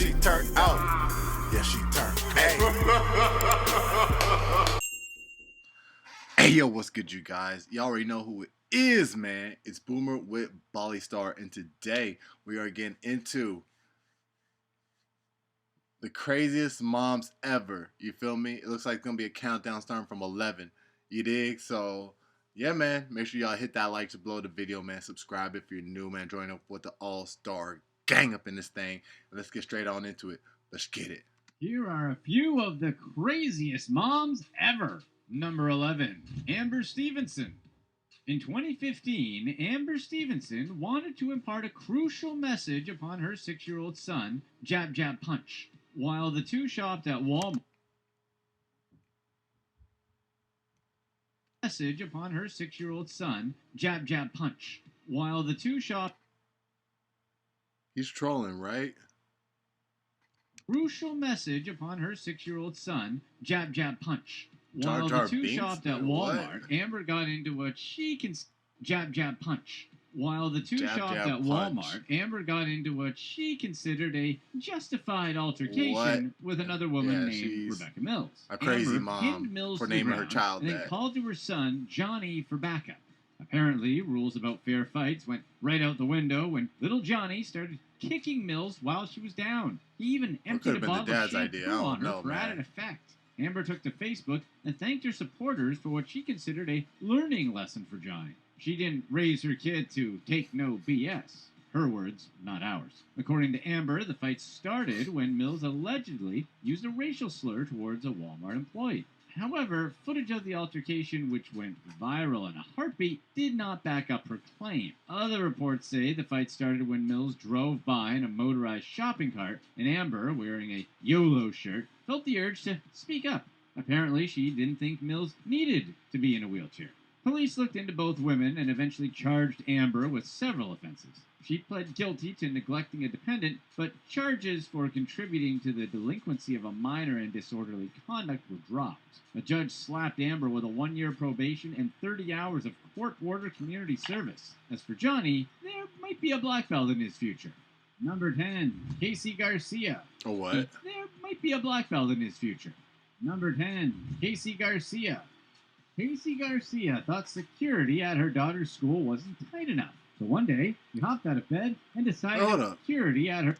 she turned out. Yeah, she turned. Hey. Hey, yo, what's good, you guys? You already know who it is, man. It's Boomer with Bali Star, and today we are getting into the craziest moms ever. You feel me? It looks like it's gonna be a countdown starting from 11. You dig? So, yeah, man. Make sure y'all hit that like to blow the video, man. Subscribe if you're new, man. Join up with the all-star gang up in this thing. And let's get straight on into it. Let's get it. Here are a few of the craziest moms ever. Number 11, Amber Stevenson. In 2015, Amber Stevenson wanted to impart a crucial message upon her 6-year-old son, Jab Jab Punch, while the two shopped at Walmart. Message upon her 6-year-old son, Jab Jab Punch, while the two shopped. He's trolling, right? Crucial message upon her 6-year-old son, Jab Jab Punch. Jar While Jar the two Binks? shopped at What? Walmart, Amber got into what she can Jab Jab Punch. While the two Jab, shopped jab, at punch. Walmart, Amber got into what she considered a justified altercation with another woman named she's Rebecca Mills. a crazy Amber mom pinned Mills for to the naming her ground child and then that. called to her son, Johnny, for backup. Apparently, rules about fair fights went right out the window when little Johnny started kicking Mills while she was down. He even emptied a could've been the bottle of dad's idea. I shampoo don't on her know, for man. added effect. Amber took to Facebook and thanked her supporters for what she considered a learning lesson for Johnny. She didn't raise her kid to take no BS. Her words, not ours. According to Amber, the fight started when Mills allegedly used a racial slur towards a Walmart employee. However, footage of the altercation, which went viral in a heartbeat, did not back up her claim. Other reports say the fight started when Mills drove by in a motorized shopping cart, and Amber, wearing a YOLO shirt, felt the urge to speak up. Apparently, she didn't think Mills needed to be in a wheelchair. Police looked into both women and eventually charged Amber with several offenses. She pled guilty to neglecting a dependent, but charges for contributing to the delinquency of a minor and disorderly conduct were dropped. A judge slapped Amber with a 1-year probation and 30 hours of court-ordered community service. As for Johnny, there might be a black belt in his future. Number 10, Casey Garcia. Oh, what? There might be a black belt in his future. Number 10, Casey Garcia. Casey Garcia thought security at her daughter's school wasn't tight enough. So one day, she hopped out of bed and decided that security at her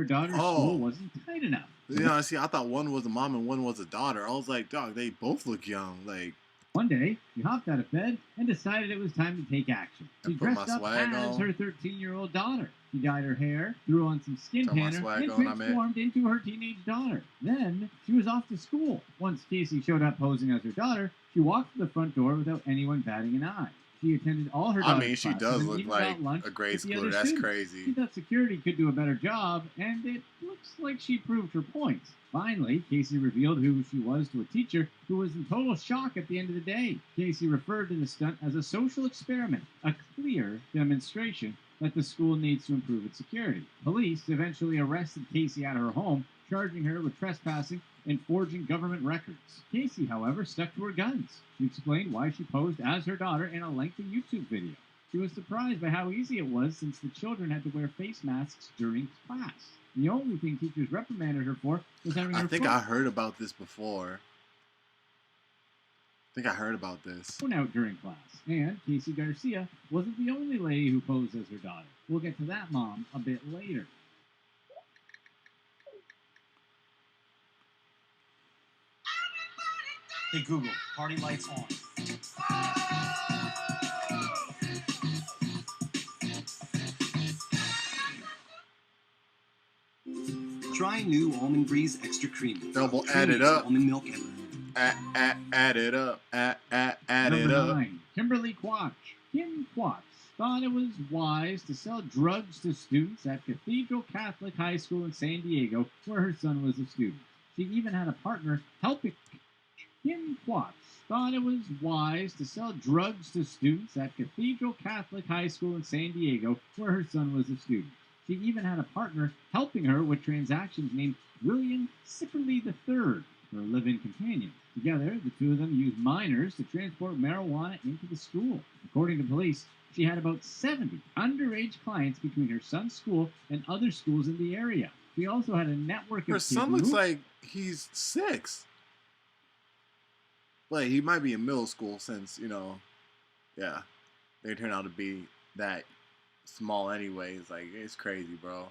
daughter's school wasn't tight enough. Yeah, see, I thought one was a mom and one was a daughter. I was like, dog, they both look young. Like, one day, she hopped out of bed and decided it was time to take action. She dressed up as her 13-year-old daughter. She dyed her hair, threw on some skin tanner, and transformed into her teenage daughter. Then, she was off to school. Once Casey showed up posing as her daughter, she walked to the front door without anyone batting an eye. She attended all her daughter's she classes does and look even like got lunch a grade with the schooler. other That's students. crazy. She thought security could do a better job, and it looks like she proved her points. Finally, Casey revealed who she was to a teacher who was in total shock at the end of the day. Casey referred to the stunt as a social experiment, a clear demonstration that the school needs to improve its security. Police eventually arrested Casey at her home, charging her with trespassing and forging government records. Casey, however, stuck to her guns. She explained why she posed as her daughter in a lengthy YouTube video. She was surprised by how easy it was since the children had to wear face masks during class. The only thing teachers reprimanded her for was having her I heard about this before. Phone out during class. And Casey Garcia wasn't the only lady who posed as her daughter. We'll get to that mom a bit later. Hey Google, party lights on. Try new Almond Breeze Extra Creamy. Double add it up. Almond milk and add it up. Add Number it up. 9, Kimberly Quatch. Kim Quatch thought it was wise to sell drugs to students at Cathedral Catholic High School in San Diego, where her son was a student. She even had a partner helping. Kim Quatch thought it was wise to sell drugs to students at Cathedral Catholic High School in San Diego, where her son was a student. She even had a partner helping her with transactions named William Sipperly III, her live-in companion. Together, the two of them used minors to transport marijuana into the school. According to police, she had about 70 underage clients between her son's school and other schools in the area. She also had a network of Her kids son looks moved- like he's 6. Like, he might be in middle school since, yeah, they turn out to be that small anyways. Like, it's crazy, bro.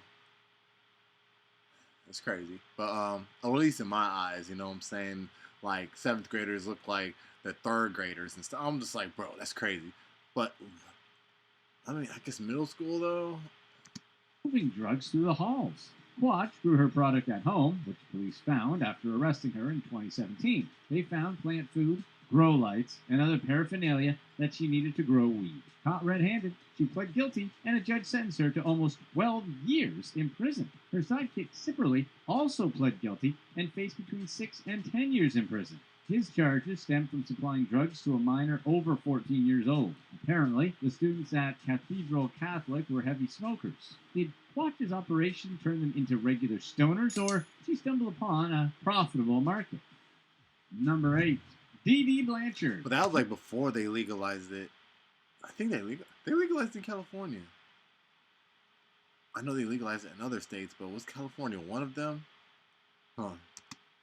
It's crazy. But, at least in my eyes, you know what I'm saying? Like, 7th graders look like the 3rd graders and stuff. I'm just like, bro, that's crazy. But, I mean, I guess middle school, though? moving drugs through the halls. Quach grew her product at home, which police found after arresting her in 2017. They found plant food, grow lights, and other paraphernalia that she needed to grow weed. Caught red-handed, she pled guilty, and a judge sentenced her to almost 12 years in prison. Her sidekick, Sipperly, also pled guilty and faced between 6 and 10 years in prison. His charges stem from supplying drugs to a minor over 14 years old. Apparently, the students at Cathedral Catholic were heavy smokers. Did Quach's operation turn them into regular stoners, or did she stumble upon a profitable market? Number 8. D.D. Blanchard. But that was like before they legalized it. I think they legalized it in California. I know they legalized it in other states, but was California one of them? Huh.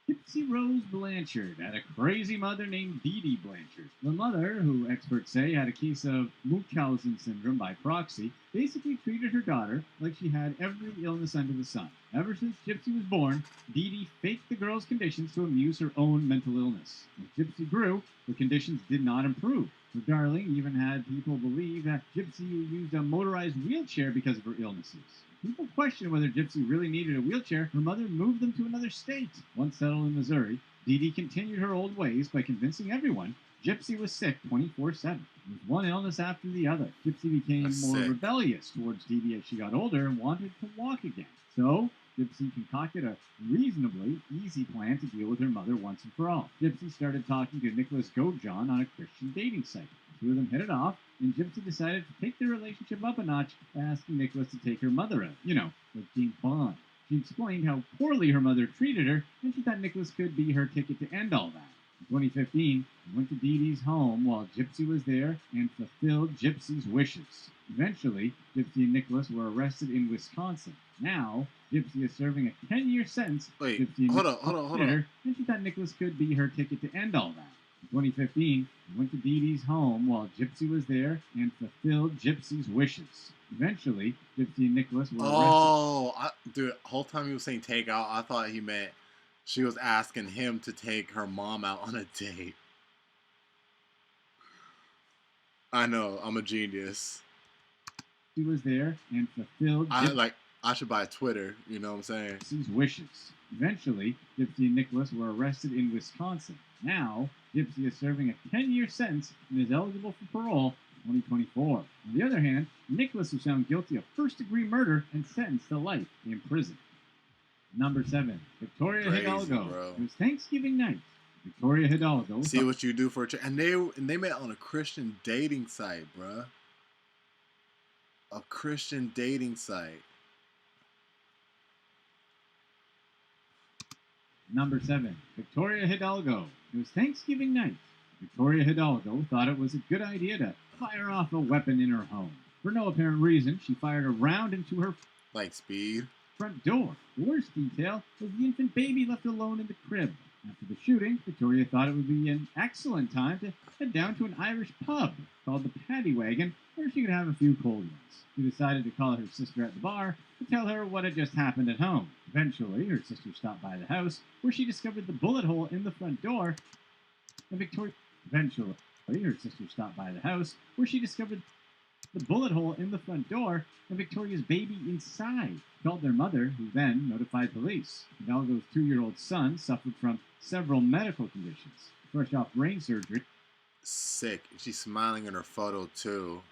Gypsy Rose Blanchard had a crazy mother named Dee Blanchard. The mother, who experts say had a case of Munchausen syndrome by proxy, basically treated her daughter like she had every illness under the sun. Ever since Gypsy was born, Dee faked the girl's conditions to amuse her own mental illness. As Gypsy grew, the conditions did not improve. Her darling even had people believe that Gypsy used a motorized wheelchair because of her illnesses. People questioned whether Gypsy really needed a wheelchair. Her mother moved them to another state. Once settled in Missouri, Dee continued her old ways by convincing everyone Gypsy was sick 24/7. With one illness after the other, Gypsy became That's more sick. rebellious towards Dee as she got older and wanted to walk again. So, Gypsy concocted a reasonably easy plan to deal with her mother once and for all. Gypsy started talking to Nicholas Gojan on a Christian dating site. The two of them hit it off, and Gypsy decided to take their relationship up a notch by asking Nicholas to take her mother out. Like James Bond. She explained how poorly her mother treated her, and she thought Nicholas could be her ticket to end all that. In 2015, he went to Dee home while Gypsy was there and fulfilled Gypsy's wishes. Eventually, Gypsy and Nicholas were arrested in Wisconsin. Now, Gypsy is serving a 10-year sentence. Wait, Gypsy and hold Nicholas on. treated her, and she thought Nicholas could be her ticket to end all that. In 2015, he went to Dee home while Gypsy was there and fulfilled Gypsy's wishes. Eventually, Gypsy and Nicholas were arrested. Dude, whole time he was saying take out, I thought he meant she was asking him to take her mom out on a date. I know, I'm a genius. He was there and fulfilled I should buy Twitter, you know what I'm saying? Gypsy's wishes. Eventually, Gypsy and Nicholas were arrested in Wisconsin. Now, Gypsy is serving a 10-year sentence and is eligible for parole in 2024. On the other hand, Nicholas was found guilty of first-degree murder and sentenced to life in prison. Number 7. Victoria Crazy, Hidalgo. bro. It was Thanksgiving night. Victoria Hidalgo. See what you do for and they met on a Christian dating site, bruh. A Christian dating site. Number 7. Victoria Hidalgo. It was Thanksgiving night. Victoria Hidalgo thought it was a good idea to fire off a weapon in her home. For no apparent reason, she fired a round into her Like speed. front door. The worst detail was the infant baby left alone in the crib. After the shooting, Victoria thought it would be an excellent time to head down to an Irish pub called the Paddy Wagon, where she could have a few cold ones. She decided to call her sister at the bar to tell her what had just happened at home. Eventually, her sister stopped by the house, where she discovered the bullet hole in the front door, and Victoria's baby inside. She called their mother, who then notified police. Hidalgo's 2-year-old son suffered from several medical conditions. Fresh off brain surgery, Sick. She's smiling in her photo too.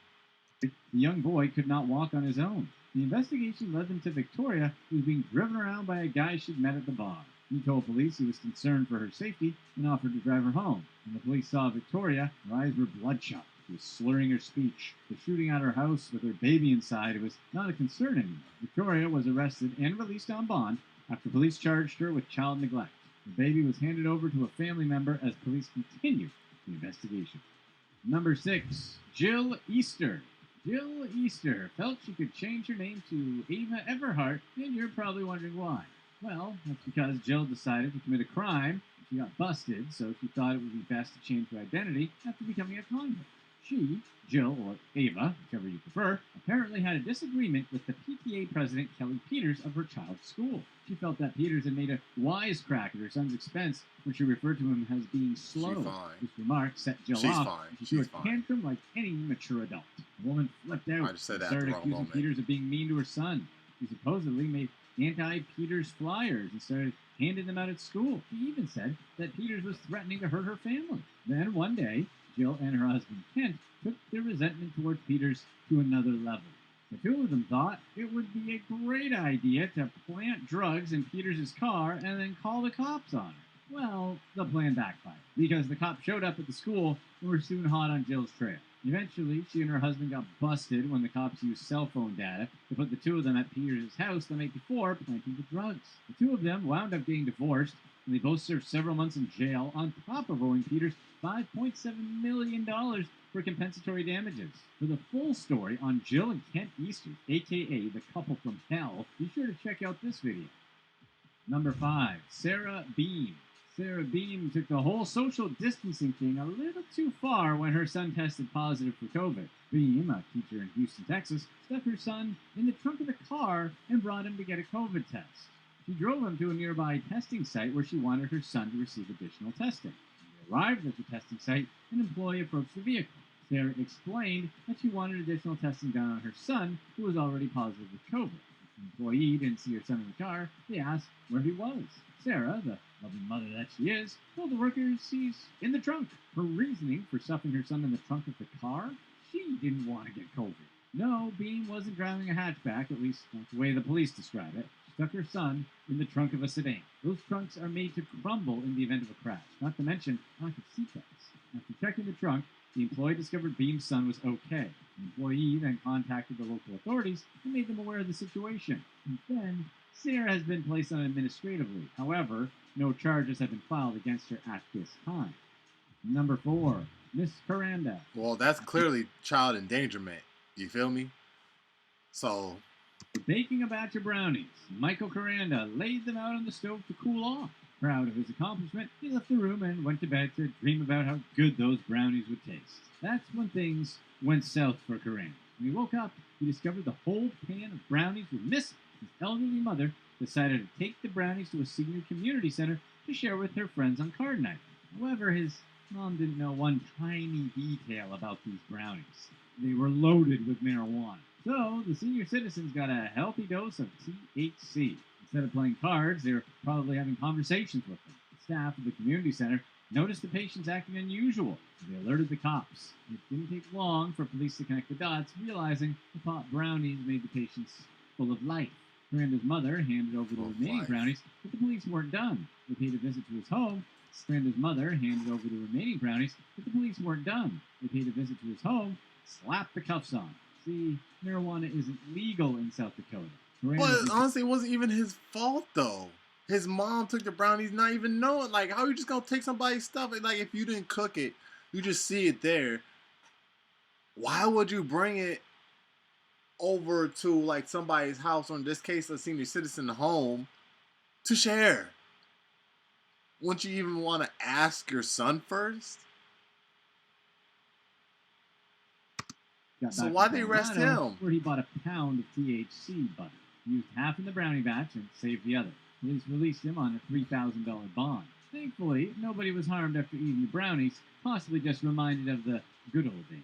the young boy could not walk on his own. The investigation led them to Victoria, who was being driven around by a guy she'd met at the bar. He told police he was concerned for her safety and offered to drive her home. When the police saw Victoria, her eyes were bloodshot. She was slurring her speech. The shooting at her house with her baby inside was not a concern anymore. Victoria was arrested and released on bond after police charged her with child neglect. The baby was handed over to a family member as police continued the investigation. Number 6. Jill Easter. Jill Easter felt she could change her name to Ava Everhart, and you're probably wondering why. Well, that's because Jill decided to commit a crime. She got busted, so she thought it would be best to change her identity after becoming a convict. She, Jill, or Ava, whichever you prefer, apparently had a disagreement with the PTA president Kelly Peters of her child's school. She felt that Peters had made a wisecrack at her son's expense when she referred to him as being slow. She's fine. This remark set Jill She's off. fine. She She's threw a fine. tantrum like any mature adult. The woman flipped out I just said and that at the started wrong accusing moment. Peters of being mean to her son. She supposedly made anti-Peters flyers and started handing them out at school. She even said that Peters was threatening to hurt her family. Then one day, Jill and her husband Kent took their resentment towards Peters to another level. The two of them thought it would be a great idea to plant drugs in Peters' car and then call the cops on her. Well, the plan backfired because the cops showed up at the school and were soon hot on Jill's trail. Eventually, she and her husband got busted when the cops used cell phone data to put the two of them at Peters' house the night before planting the drugs. The two of them wound up getting divorced, and they both served several months in jail on top of owing Peters $5.7 million for compensatory damages. For the full story on Jill and Kent Easter, aka the couple from hell, be sure to check out this video. Number 5. Sarah Beam. Sarah Beam took the whole social distancing thing a little too far when her son tested positive for COVID. Beam, a teacher in Houston, Texas, stuck her son in the trunk of the car and brought him to get a COVID test. She drove him to a nearby testing site where she wanted her son to receive additional testing. When they arrived at the testing site, an employee approached the vehicle. Sarah explained that she wanted additional testing done on her son, who was already positive with COVID. The employee didn't see her son in the car. They asked where he was. Sarah, the loving mother that she is, told the workers he's in the trunk. Her reasoning for stuffing her son in the trunk of the car? She didn't want to get COVID. No, Beam wasn't driving a hatchback, at least not the way the police describe it. She stuck her son in the trunk of a sedan. Those trunks are made to crumble in the event of a crash, not to mention lack of seatbelts. After checking the trunk, the employee discovered Beam's son was okay. The employee then contacted the local authorities and made them aware of the situation. And then, Sarah has been placed on administrative leave. However, no charges have been filed against her at this time. Number 4, Miss Karanda. Well, that's clearly child endangerment. You feel me? So, Baking a batch of brownies, Michael Karanda laid them out on the stove to cool off. Proud of his accomplishment, he left the room and went to bed to dream about how good those brownies would taste. That's when things went south for Karanda. When he woke up, he discovered the whole pan of brownies was missing. His elderly mother decided to take the brownies to a senior community center to share with her friends on card night. However, his mom didn't know one tiny detail about these brownies. They were loaded with marijuana. So, the senior citizens got a healthy dose of THC. Instead of playing cards, they were probably having conversations with them. The staff of the community center noticed the patients acting unusual, so they alerted the cops. It didn't take long for police to connect the dots, realizing the pot brownies made the patients full of life. Miranda's mother handed over the remaining brownies, but the police weren't done. They paid a visit to his home. Miranda's mother handed over the remaining brownies, but the police weren't done. They paid a visit to his home, slapped the cuffs on. See, marijuana isn't legal in South Dakota. but honestly, it wasn't even his fault though. His mom took the brownies not even knowing. Like, how are you just gonna take somebody's stuff? Like, if you didn't cook it, you just see it there. Why would you bring it over to like somebody's house, or in this case, a senior citizen home, to share? Wouldn't you even want to ask your son first? So why they arrest him? Where he bought a pound of THC butter. He used half in the brownie batch and saved the other. Police released him on a $3,000 bond. Thankfully, nobody was harmed after eating the brownies, possibly just reminded of the good old days.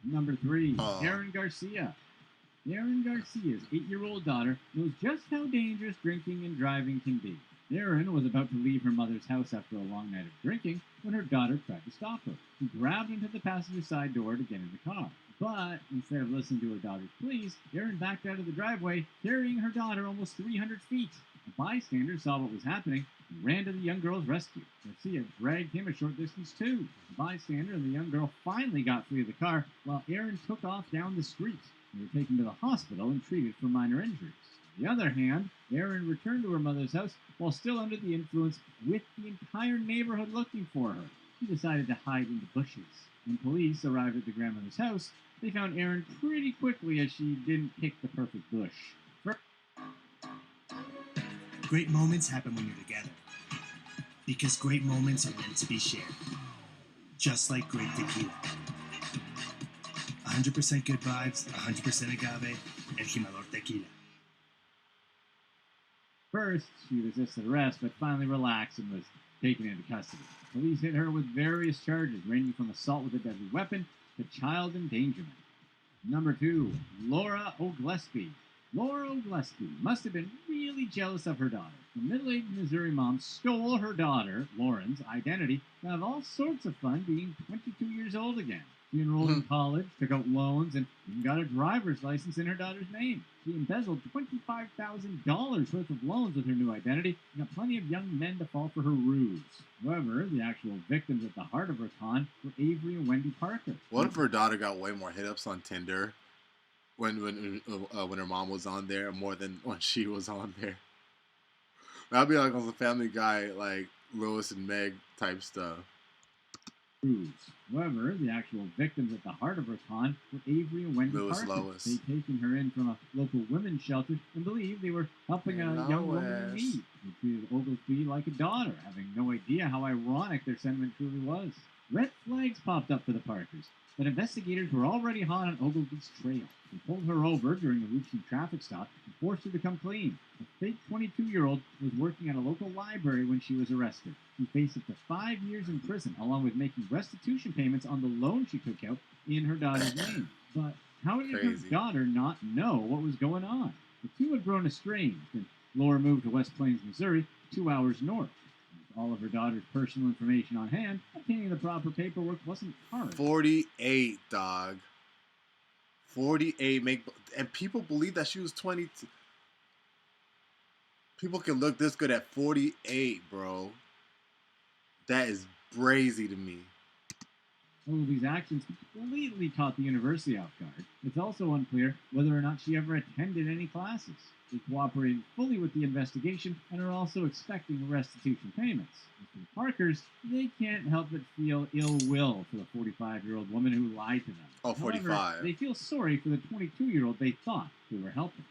Number 3, Aaron Garcia. Aaron Garcia's 8-year-old daughter knows just how dangerous drinking and driving can be. Aaron was about to leave her mother's house after a long night of drinking when her daughter tried to stop her. She grabbed into the passenger side door to get in the car. But instead of listening to her daughter's pleas, Aaron backed out of the driveway, carrying her daughter almost 300 feet. A bystander saw what was happening and ran to the young girl's rescue. Garcia dragged him a short distance too. The bystander and the young girl finally got free of the car, while Aaron took off down the street. They were taken to the hospital and treated for minor injuries. On the other hand, Aaron returned to her mother's house while still under the influence, with the entire neighborhood looking for her. She decided to hide in the bushes. When police arrived at the grandmother's house, they found Erin pretty quickly as she didn't pick the perfect bush. Great moments happen when you're together. Because great moments are meant to be shared. Just like great tequila. 100% good vibes, 100% agave, El Jimador Tequila. First, she resisted arrest, but finally relaxed and was taken into custody. Police hit her with various charges, ranging from assault with a deadly weapon to child endangerment. Number 2, Laura Oglesby. Laura Oglesby must have been really jealous of her daughter. The middle-aged Missouri mom stole her daughter, Lauren's, identity to have all sorts of fun being 22 years old again. She enrolled in college, took out loans, and even got a driver's license in her daughter's name. She embezzled $25,000 worth of loans with her new identity and got plenty of young men to fall for her ruse. However, the actual victims at the heart of her con were Avery and Wendy Parker. What if her daughter got way more hit-ups on Tinder when her mom was on there more than when she was on there? That'd be like on the Family Guy, like Lois and Meg type stuff. However, the actual victims at the heart of her con were Avery and Wendy Parker. They'd taken her in from a local women's shelter and believed they were helping a young woman in need. They treated Oglesby like a daughter, having no idea how ironic their sentiment truly was. Red flags popped up for the Parkers, but investigators were already hot on Oglesby's trail. They pulled her over during a routine traffic stop and forced her to come clean. The fake 22-year-old was working at a local library when she was arrested. She faced up to 5 years in prison, along with making restitution payments on the loan she took out in her daughter's name. But how did her daughter not know what was going on? The two had grown estranged, and Laura moved to West Plains, Missouri, 2 hours north. With all of her daughter's personal information on hand, obtaining the proper paperwork wasn't hard. 48, dog. 48, and people believe that she was 22. People can look this good at 48, bro. That is brazy to me. These actions completely caught the university off guard. It's also unclear whether or not she ever attended any classes. They cooperated fully with the investigation and are also expecting restitution payments. As for the Parkers, they can't help but feel ill will for the 45-year-old woman who lied to them. Oh, 45. However, they feel sorry for the 22-year-old they thought they were helping.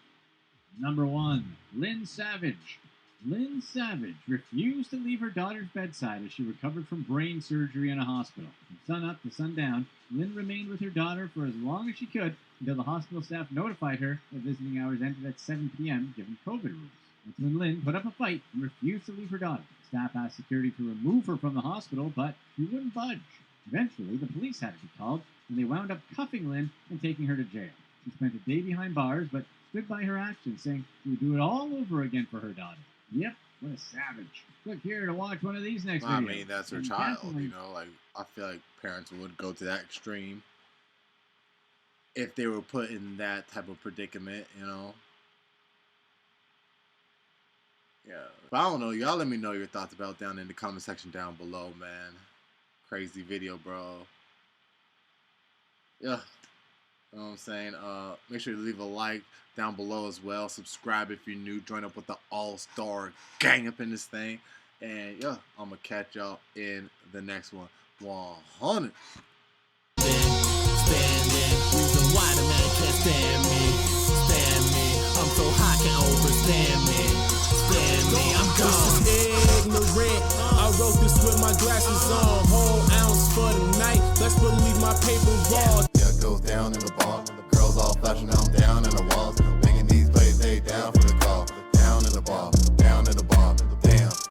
Number 1, Lynn Savage. Lynn Savage refused to leave her daughter's bedside as she recovered from brain surgery in a hospital. From sunup to sundown, Lynn remained with her daughter for as long as she could until the hospital staff notified her that visiting hours ended at 7 p.m. given COVID rules. That's when Lynn put up a fight and refused to leave her daughter. Staff asked security to remove her from the hospital, but she wouldn't budge. Eventually, the police had to be called, and they wound up cuffing Lynn and taking her to jail. She spent a day behind bars, but stood by her actions, saying she would do it all over again for her daughter. Yep, what a savage. Click here to watch one of these next videos. I mean, that's her child, you know, like, I feel like parents would go to that extreme if they were put in that type of predicament, you know. Yeah. But I don't know, y'all let me know your thoughts about down in the comment section down below, man. Crazy video, bro. Yeah. You know what I'm saying? Make sure to leave a like down below as well. Subscribe if you're new. Join up with the all-star gang up in this thing. And yeah, I'm going to catch y'all in the next one. 100. Reason why the man can't stand me. Stand me. I'm so hot, can't overstand me. Stand me. I'm gone. Ignorant. I wrote this with my glasses on. Whole ounce for the night. Let's believe my paper raw. Yeah, it goes down in the bottom.